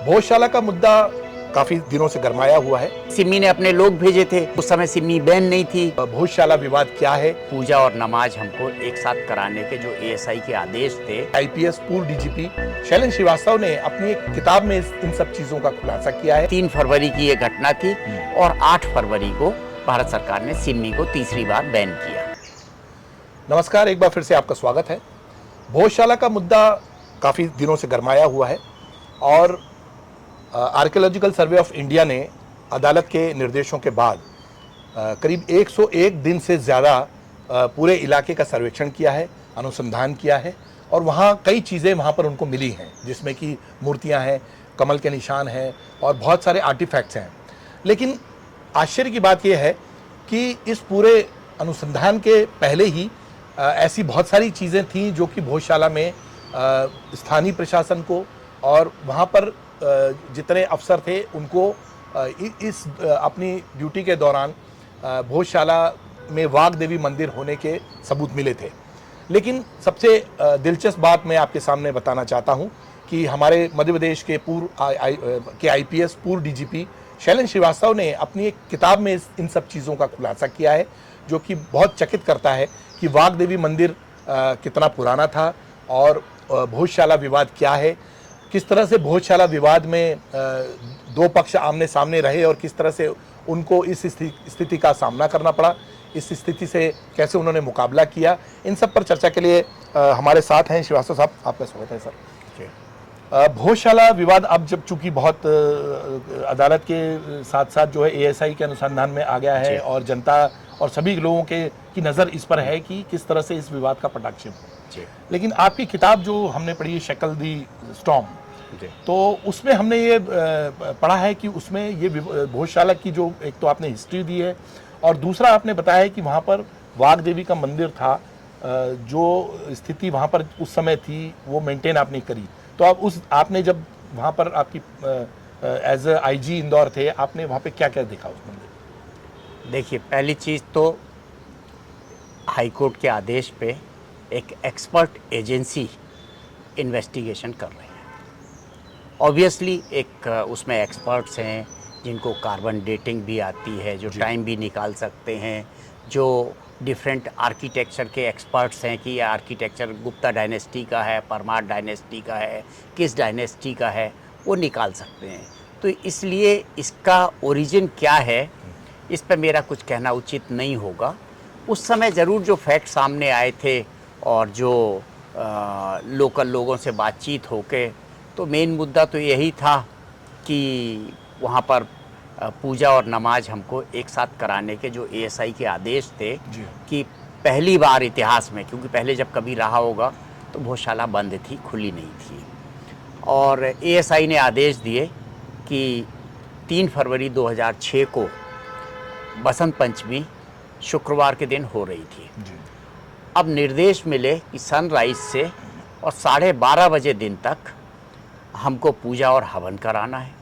भोजशाला का मुद्दा काफी दिनों से गरमाया हुआ है। सिमी ने अपने लोग भेजे थे, उस समय सिमी बैन नहीं थी। भोजशाला विवाद क्या है? पूजा और नमाज हमको एक साथ कराने के जो एएसआई के आदेश थे। आईपीएस पूर्व डीजीपी शैलेंद्र श्रीवास्तव ने अपनी एक किताब में इन सब चीजों का खुलासा किया है। 3 फरवरी की ये घटना थी और 8 फरवरी को भारत सरकार ने सिमी को तीसरी बार बैन किया। नमस्कार, एक बार फिर से आपका स्वागत है। भोजशाला का मुद्दा काफी दिनों से गरमाया हुआ है और आर्कियोलॉजिकल सर्वे ऑफ इंडिया ने अदालत के निर्देशों के बाद करीब 101 दिन से ज़्यादा पूरे इलाके का सर्वेक्षण किया है, अनुसंधान किया है और वहाँ कई चीज़ें वहाँ पर उनको मिली हैं, जिसमें कि मूर्तियाँ हैं, कमल के निशान हैं और बहुत सारे आर्टिफैक्ट्स हैं। लेकिन आश्चर्य की बात यह है कि इस पूरे अनुसंधान के पहले ही ऐसी बहुत सारी चीज़ें थीं जो कि भोजशाला में स्थानीय प्रशासन को और वहाँ पर जितने अफसर थे उनको इस अपनी ड्यूटी के दौरान भोजशाला में वाघ देवी मंदिर होने के सबूत मिले थे। लेकिन सबसे दिलचस्प बात मैं आपके सामने बताना चाहता हूं कि हमारे मध्य प्रदेश के आईपीएस पूर्व डीजीपी शैलेंद्र श्रीवास्तव ने अपनी एक किताब में इन सब चीज़ों का खुलासा किया है, जो कि बहुत चकित करता है कि वाघ देवी मंदिर कितना पुराना था और भोजशाला विवाद क्या है, किस तरह से भोजशाला विवाद में दो पक्ष आमने सामने रहे और किस तरह से उनको इस स्थिति का सामना करना पड़ा, इस स्थिति से कैसे उन्होंने मुकाबला किया। इन सब पर चर्चा के लिए हमारे साथ हैं श्रीवास्तव साहब, आपका स्वागत है सर। भोजशाला विवाद अब जब चूंकि बहुत अदालत के साथ साथ जो है एएसआई के अनुसंधान में आ गया है और जनता और सभी लोगों की नज़र इस पर है कि किस तरह से इस विवाद का पटाक्षेप हो। लेकिन आपकी किताब जो हमने पढ़ी है शक्ल दी स्टॉर्म, तो उसमें हमने ये पढ़ा है कि उसमें ये भोजशाला की जो एक तो आपने हिस्ट्री दी है और दूसरा आपने बताया है कि वहाँ पर वाघ देवी का मंदिर था, जो स्थिति वहाँ पर उस समय थी वो मेंटेन आपने करी। तो आप आपने जब वहाँ पर आपकी एज ए आईजी इंदौर थे, आपने वहाँ पे क्या क्या देखा उस मंदिर? देखिए, पहली चीज़ तो हाईकोर्ट के आदेश पे एक एक्सपर्ट एजेंसी इन्वेस्टिगेशन कर रही है। ऑब्वियसली एक उसमें एक्सपर्ट्स हैं जिनको कार्बन डेटिंग भी आती है, जो टाइम भी निकाल सकते हैं, जो डिफरेंट आर्किटेक्चर के एक्सपर्ट्स हैं कि यह आर्किटेक्चर गुप्ता डायनेस्टी का है, परमार डायनेस्टी का है, किस डायनेस्टी का है, वो निकाल सकते हैं। तो इसलिए इसका ओरिजिन क्या है, इस पर मेरा कुछ कहना उचित नहीं होगा। उस समय ज़रूर जो फैक्ट सामने आए थे और जो लोकल लोगों से बातचीत होके, तो मेन मुद्दा तो यही था कि वहाँ पर पूजा और नमाज हमको एक साथ कराने के जो एएसआई के आदेश थे कि पहली बार इतिहास में, क्योंकि पहले जब कभी रहा होगा तो भोजशाला बंद थी, खुली नहीं थी, और एएसआई ने आदेश दिए कि 3 फरवरी 2006 को बसंत पंचमी शुक्रवार के दिन हो रही थी। अब निर्देश मिले कि सनराइज से और 12:30 बजे दिन तक हमको पूजा और हवन कराना है।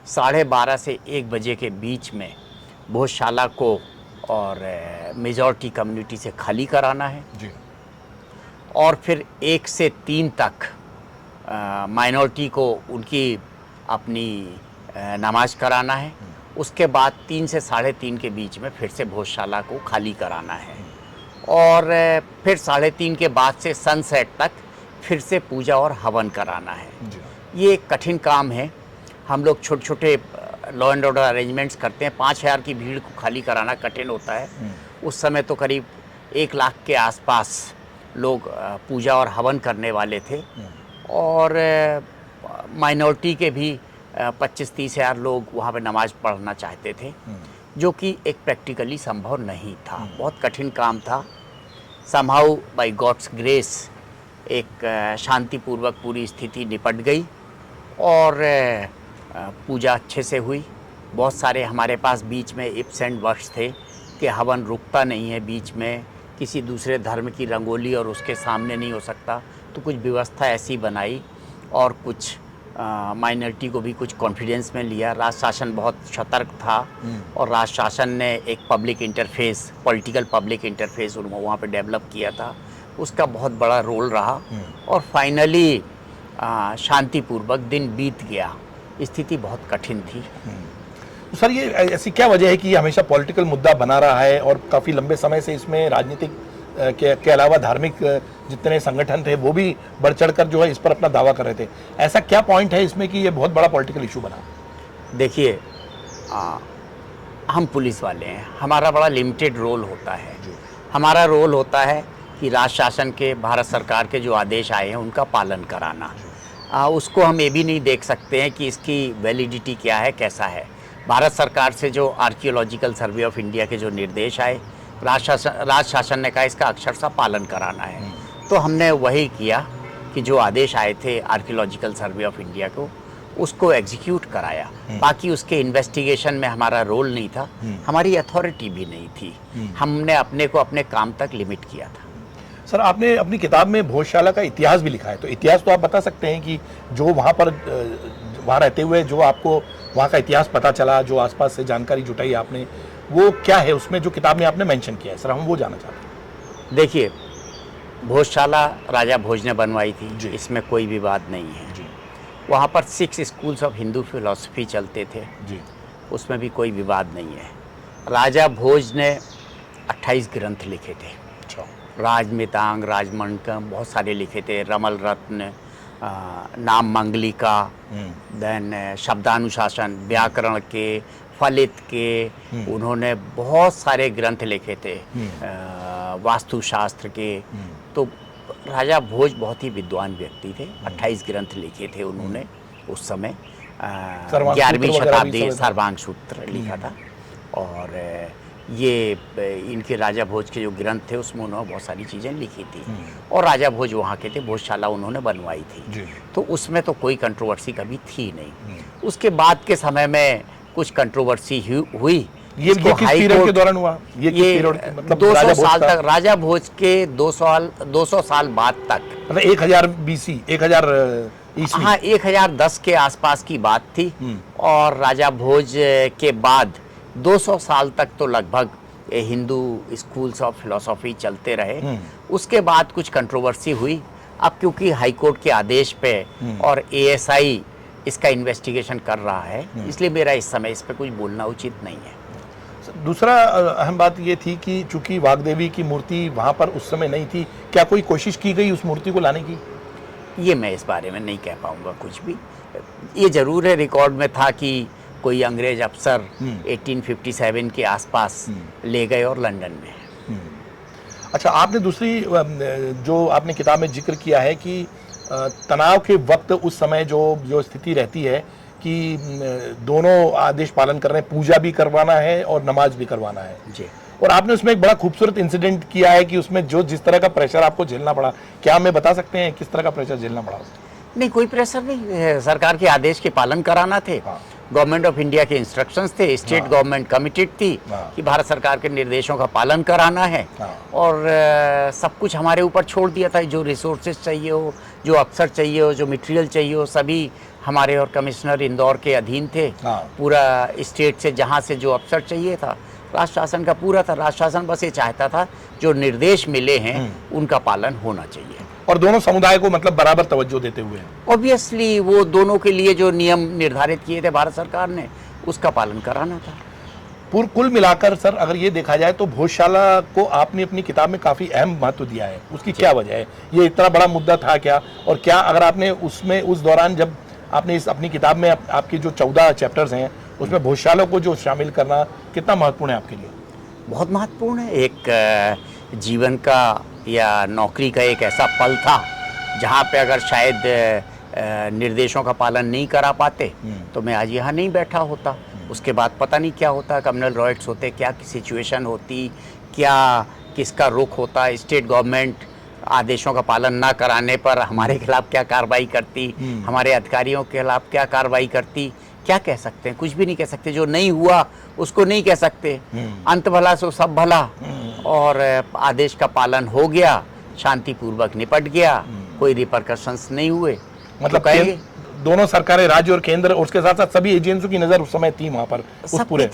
12:30 से 1 बजे के बीच में भोजशाला को और मेजॉरिटी कम्युनिटी से खाली कराना है जी। और फिर 1 से 3 तक माइनॉरिटी को उनकी अपनी नमाज कराना है। उसके बाद 3 से 3:30 के बीच में फिर से भोजशाला को खाली कराना है और फिर 3:30 के बाद से सनसेट तक फिर से पूजा और हवन कराना है। ये एक कठिन काम है। हम लोग छोटे छोटे लॉ एंड ऑर्डर अरेंजमेंट्स करते हैं। 5000 की भीड़ को खाली कराना कठिन होता है। उस समय तो करीब 1 लाख के आसपास लोग पूजा और हवन करने वाले थे और माइनॉरिटी के भी 25-30 हज़ार लोग वहाँ पे नमाज पढ़ना चाहते थे, जो कि एक प्रैक्टिकली संभव नहीं था। बहुत कठिन काम था। समहाउ बाय गॉड्स ग्रेस एक शांतिपूर्वक पूरी स्थिति निपट गई और पूजा अच्छे से हुई। बहुत सारे हमारे पास बीच में इफ्स एंड बट्स थे कि हवन रुकता नहीं है, बीच में किसी दूसरे धर्म की रंगोली और उसके सामने नहीं हो सकता, तो कुछ व्यवस्था ऐसी बनाई और कुछ माइनॉरिटी को भी कुछ कॉन्फिडेंस में लिया। राज शासन बहुत सतर्क था और राज शासन ने एक public interface, political public interface उनको वहाँ पे डेवलप किया था। उसका बहुत बड़ा रोल रहा और फाइनली शांतिपूर्वक दिन बीत गया स्थिति बहुत कठिन थी। तो सर, ये ऐसी क्या वजह है कि ये हमेशा पॉलिटिकल मुद्दा बना रहा है और काफ़ी लंबे समय से इसमें राजनीतिक के अलावा धार्मिक जितने संगठन थे वो भी बढ़ चढ़कर जो है इस पर अपना दावा कर रहे थे। ऐसा क्या पॉइंट है इसमें कि ये बहुत बड़ा पॉलिटिकल इशू बना? देखिए, हम पुलिस वाले हैं, हमारा बड़ा लिमिटेड रोल होता है। हमारा रोल होता है कि राज शासन के, भारत सरकार के जो आदेश आए हैं उनका पालन कराना। उसको हम ये भी नहीं देख सकते हैं कि इसकी वैलिडिटी क्या है, कैसा है। भारत सरकार से जो आर्कियोलॉजिकल सर्वे ऑफ इंडिया के जो निर्देश आए, राज शासन ने कहा इसका अक्षरशः पालन कराना है। तो हमने वही किया कि जो आदेश आए थे आर्कियोलॉजिकल सर्वे ऑफ इंडिया को, उसको एग्जीक्यूट कराया। बाकी उसके इन्वेस्टिगेशन में हमारा रोल नहीं था, हमारी अथॉरिटी भी नहीं थी। हमने अपने को अपने काम तक लिमिट किया था। सर, आपने अपनी किताब में भोजशाला का इतिहास भी लिखा है, तो इतिहास तो आप बता सकते हैं कि जो वहाँ पर वहाँ रहते हुए जो आपको वहाँ का इतिहास पता चला, जो आसपास से जानकारी जुटाई आपने, वो क्या है उसमें जो किताब में आपने मेंशन किया है? सर, हम वो जानना चाहते हैं। देखिए, भोजशाला राजा भोज ने बनवाई थी, इसमें कोई विवाद नहीं है। वहाँ पर 6 स्कूल्स ऑफ हिंदू फिलॉसफी चलते थे जी, उसमें भी कोई विवाद नहीं है। राजा भोज ने 28 ग्रंथ लिखे थे। अच्छा। राजमितांग, राजमंडकम, बहुत सारे लिखे थे। रमल रत्न, नाम मंगलिका, देन शब्दानुशासन, व्याकरण के, फलित के, उन्होंने बहुत सारे ग्रंथ लिखे थे, वास्तुशास्त्र के। तो राजा भोज बहुत ही विद्वान व्यक्ति थे। 28 ग्रंथ लिखे थे उन्होंने उस समय। 11वीं शताब्दी सर्वांग सूत्र लिखा था। और ये इनके राजा भोज के जो ग्रंथ थे उसमें उन्होंने बहुत सारी चीज़ें लिखी थी। और राजा भोज वहाँ के थे, भोजशाला उन्होंने बनवाई थी। तो उसमें तो कोई कंट्रोवर्सी कभी थी नहीं। उसके बाद के समय में कुछ कंट्रोवर्सी हुई। ये किस पीरियड के दौरान हुआ? ये किस पीरियड, मतलब 200 साल तक, राजा भोज के 200 साल बाद तक, मतलब 1000 BC, 1000 ईस्वी। हाँ, 1010 के आसपास की बात थी। और राजा भोज के बाद 200 साल तक तो लगभग हिंदू स्कूल्स ऑफ फिलॉसफी चलते रहे। उसके बाद कुछ कंट्रोवर्सी हुई। अब क्योंकि हाई कोर्ट के आदेश पे और ASI इसका इन्वेस्टिगेशन कर रहा है, इसलिए मेरा इस समय इस पे कुछ बोलना उचित नहीं है। दूसरा अहम बात ये थी कि चूंकि वाग्देवी की मूर्ति वहाँ पर उस समय नहीं थी, क्या कोई कोशिश की गई उस मूर्ति को लाने की? ये मैं इस बारे में नहीं कह पाऊंगा कुछ भी। ये जरूर है, रिकॉर्ड में था कि कोई अंग्रेज अफसर 1857 के आसपास ले गए और लंदन में। अच्छा, आपने दूसरी जो आपने किताब में जिक्र किया है कि तनाव के वक्त उस समय जो स्थिति रहती है कि दोनों आदेश पालन कर रहे हैं, पूजा भी करवाना है और नमाज भी करवाना है जी। और आपने उसमें एक बड़ा खूबसूरत इंसिडेंट किया है कि उसमें जिस तरह का प्रेशर आपको झेलना पड़ा, क्या हमें बता सकते हैं किस तरह का प्रेशर झेलना पड़ा? नहीं, कोई प्रेशर नहीं, सरकार के आदेश के पालन कराना थे। गवर्नमेंट ऑफ इंडिया के इंस्ट्रक्शंस थे, स्टेट गवर्नमेंट कमिटेड थी कि भारत सरकार के निर्देशों का पालन कराना है। और सब कुछ हमारे ऊपर छोड़ दिया था। जो रिसोर्सेज चाहिए हो, जो अफसर चाहिए हो, जो मटेरियल चाहिए हो, सभी हमारे और कमिश्नर इंदौर के अधीन थे। पूरा स्टेट से जहाँ से जो अफसर चाहिए था, राज शासन का पूरा था। राज शासन बस ये चाहता था जो निर्देश मिले हैं उनका पालन होना चाहिए। और दोनों समुदाय को मतलब बराबर तवज्जो देते हुए, ऑब्वियसली वो दोनों के लिए जो नियम निर्धारित किए थे भारत सरकार ने, उसका पालन कराना था। कुल मिलाकर सर अगर ये देखा जाए तो भोजशाला को आपने अपनी किताब में काफ़ी अहम महत्व दिया है। उसकी क्या वजह है? ये इतना बड़ा मुद्दा था क्या? और क्या अगर आपने उसमें उस दौरान जब आपने इस अपनी किताब में आपकी जो 14 चैप्टर्स हैं उसमें भोजशाला को जो शामिल करना कितना महत्वपूर्ण है आपके लिए? बहुत महत्वपूर्ण है। एक जीवन का या नौकरी का एक ऐसा पल था जहाँ पे अगर शायद निर्देशों का पालन नहीं करा पाते तो मैं आज यहाँ नहीं बैठा होता। उसके बाद पता नहीं क्या होता, कम्युनल राइट्स होते, क्या सिचुएशन होती, क्या किसका रुख होता, स्टेट गवर्नमेंट आदेशों का पालन ना कराने पर हमारे खिलाफ क्या कार्रवाई करती, हमारे अधिकारियों के खिलाफ क्या कार्रवाई करती। क्या कह सकते हैं? कुछ भी नहीं कह सकते। जो नहीं हुआ उसको नहीं कह सकते। अंत भला सो सब भला। और आदेश का पालन हो गया, शांतिपूर्वक निपट गया, कोई रिपरकशंस नहीं हुए। मतलब कहेंगे दोनों सरकारें, राज्य और केंद्र, और उसके साथ साथ सभी एजेंसियों की नजर उस समय थी वहां पर, उस पूरे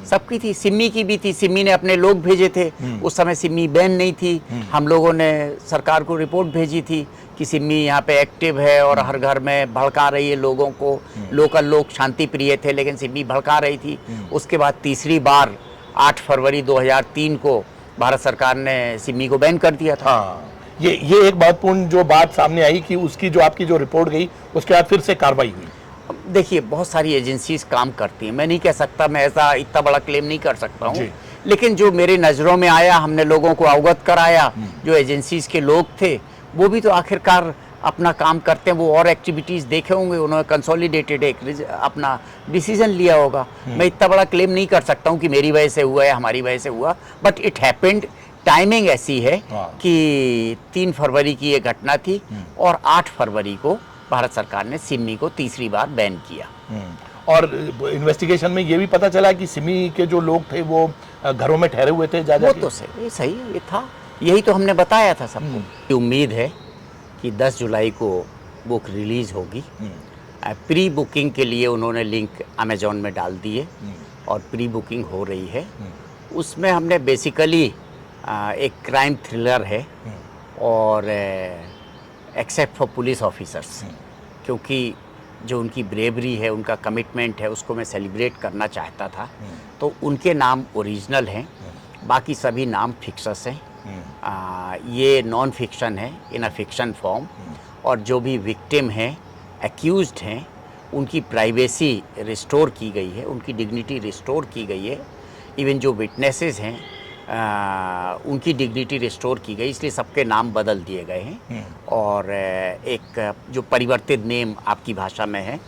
सबकी थी। सिम्मी की भी थी। सिम्मी ने अपने लोग भेजे थे। उस समय सिम्मी बैन नहीं थी। हम लोगों ने सरकार को रिपोर्ट भेजी थी कि सिमी यहाँ पे एक्टिव है और हर घर में भड़का रही है लोगों को। लोकल लोग शांति प्रिय थे, लेकिन सिमी भड़का रही थी। उसके बाद तीसरी बार 8 फरवरी 2003 को भारत सरकार ने सिमी को बैन कर दिया था। हाँ, ये एक महत्वपूर्ण जो बात सामने आई कि उसकी जो आपकी जो रिपोर्ट गई उसके बाद फिर से कार्रवाई हुई। देखिए, बहुत सारी एजेंसीज काम करती हैं, मैं नहीं कह सकता, मैं ऐसा इतना बड़ा क्लेम नहीं कर सकता हूँ, लेकिन जो मेरी नज़रों में आया, हमने लोगों को अवगत कराया, जो एजेंसीज के लोग थे वो भी तो आखिरकार अपना काम करते हैं, वो और एक्टिविटीज़ देखे होंगे, उन्होंने कंसोलिडेटेड एक अपना डिसीजन लिया होगा। मैं इतना बड़ा क्लेम नहीं कर सकता हूँ कि मेरी वजह से हुआ या हमारी वजह से हुआ, बट इट हैपेंड। टाइमिंग ऐसी है कि 3 फरवरी की ये घटना थी और 8 फरवरी को भारत सरकार ने सिमी को तीसरी बार बैन किया। और इन्वेस्टिगेशन में ये भी पता चला कि सिमी के जो लोग थे वो घरों में ठहरे हुए थे। वो तो सही ये था, यही तो हमने बताया था सबको। उम्मीद है कि 10 जुलाई को बुक रिलीज होगी। प्री बुकिंग के लिए उन्होंने लिंक अमेजोन में डाल दिए और प्री बुकिंग हो रही है। उसमें हमने बेसिकली एक क्राइम थ्रिलर है और एक्सेप्ट फॉर पुलिस ऑफिसर्स, क्योंकि जो उनकी ब्रेवरी है, उनका कमिटमेंट है, उसको मैं सेलिब्रेट करना चाहता था। तो उनके नाम ओरिजिनल हैं, बाकी सभी नाम फिक्सस हैं। ये नॉन फिक्शन है इन अ फिक्शन फॉर्म। और जो भी विक्टिम हैं, एक्यूज्ड हैं, उनकी प्राइवेसी रिस्टोर की गई है, उनकी डिग्निटी रिस्टोर की गई है। इवन जो विटनेसेस हैं उनकी डिग्निटी रिस्टोर की गई, इसलिए सबके नाम बदल दिए गए हैं। और एक जो परिवर्तित नेम आपकी भाषा में है,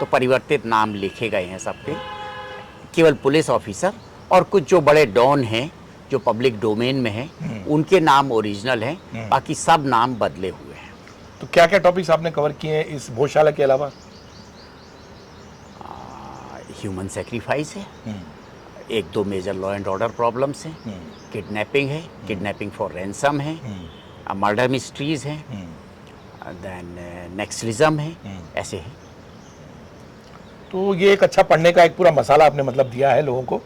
तो परिवर्तित नाम लिखे गए हैं सबके, केवल पुलिस ऑफिसर और कुछ जो बड़े डॉन हैं जो पब्लिक डोमेन में हैं, उनके नाम ओरिजिनल हैं, बाकी सब नाम बदले हुए हैं। तो क्या क्या टॉपिक्स आपने कवर किए हैं इस भोजशाला के अलावा? ह्यूमन सेक्रीफाइस है, 1-2 major law and order problems हैं, किडनैपिंग है, किडनैपिंग फॉर रैंसम है, मर्डर मिस्ट्रीज हैं, देन नेक्सलिज्म है, ऐसे हैं। तो ये एक अच्छा पढ़ने का एक पूरा मसाला आपने मतलब दिया है लोगों को।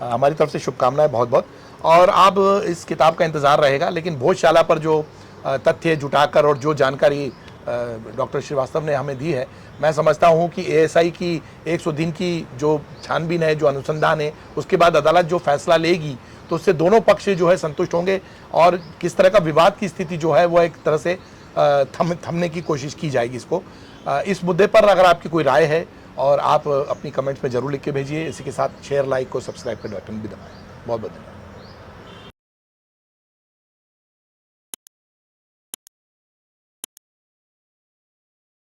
हमारी तरफ से शुभकामनाएं बहुत बहुत। और अब इस किताब का इंतज़ार रहेगा, लेकिन भोजशाला पर जो तथ्य जुटाकर और जो जानकारी डॉक्टर श्रीवास्तव ने हमें दी है, मैं समझता हूं कि एएसआई की 100 दिन की जो छानबीन है, जो अनुसंधान है, उसके बाद अदालत जो फैसला लेगी तो उससे दोनों पक्ष जो है संतुष्ट होंगे और किस तरह का विवाद की स्थिति जो है वो एक तरह से थमने की कोशिश की जाएगी इसको। इस मुद्दे पर अगर आपकी कोई राय है और आप अपनी कमेंट्स में जरूर लिख के भेजिए। इसी के साथ शेयर, लाइक और सब्सक्राइब का बटन भी दबाएं। बहुत बहुत धन्यवाद।